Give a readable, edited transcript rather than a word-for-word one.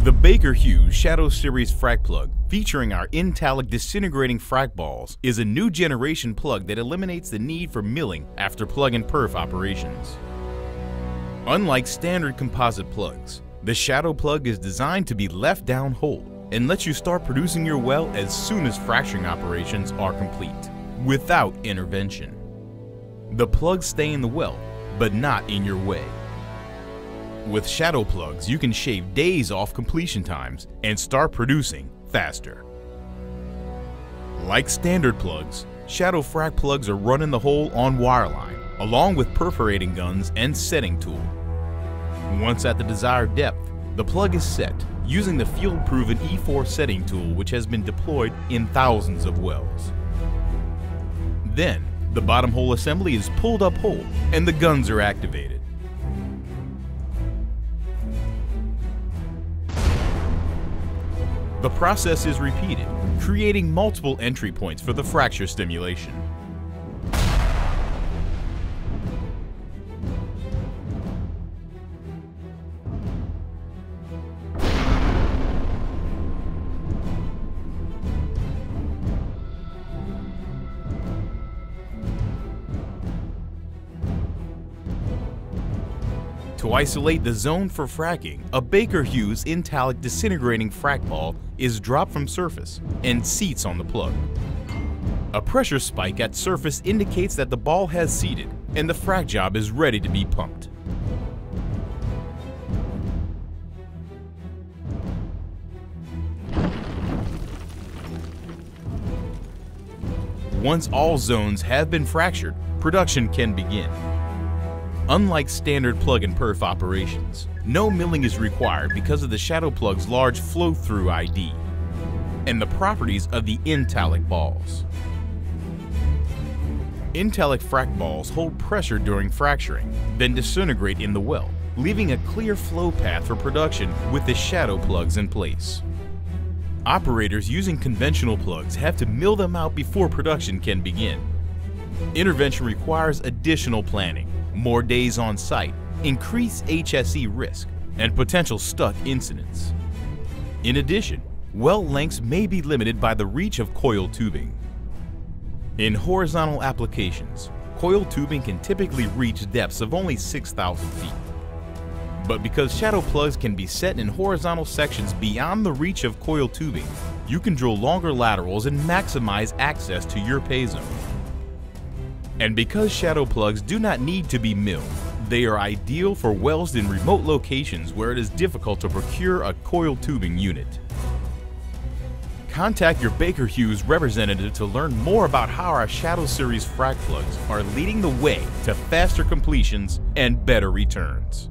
The Baker Hughes Shadow Series frac plug, featuring our Intalic disintegrating frac balls, is a new generation plug that eliminates the need for milling after plug and perf operations. Unlike standard composite plugs, the Shadow plug is designed to be left down whole and lets you start producing your well as soon as fracturing operations are complete, without intervention. The plugs stay in the well, but not in your way. With Shadow plugs, you can shave days off completion times and start producing faster. Like standard plugs, Shadow frac plugs are run in the hole on wireline, along with perforating guns and setting tool. Once at the desired depth, the plug is set using the field-proven E4 setting tool, which has been deployed in thousands of wells. Then, the bottom hole assembly is pulled up whole and the guns are activated. The process is repeated, creating multiple entry points for the fracture stimulation. To isolate the zone for fracking, a Baker Hughes Intalic disintegrating frac ball is dropped from surface and seats on the plug. A pressure spike at surface indicates that the ball has seated and the frac job is ready to be pumped. Once all zones have been fractured, production can begin. Unlike standard plug and perf operations, no milling is required because of the Shadow plug's large flow-through ID and the properties of the Intalic balls. Intalic frac balls hold pressure during fracturing, then disintegrate in the well, leaving a clear flow path for production with the Shadow plugs in place. Operators using conventional plugs have to mill them out before production can begin. Intervention requires additional planning, more days on site, increased HSE risk, and potential stuck incidents. In addition, well lengths may be limited by the reach of coiled tubing. In horizontal applications, coiled tubing can typically reach depths of only 6,000 feet. But because Shadow plugs can be set in horizontal sections beyond the reach of coiled tubing, you can drill longer laterals and maximize access to your pay zone. And because Shadow plugs do not need to be milled, they are ideal for wells in remote locations where it is difficult to procure a coiled tubing unit. Contact your Baker Hughes representative to learn more about how our Shadow Series frac plugs are leading the way to faster completions and better returns.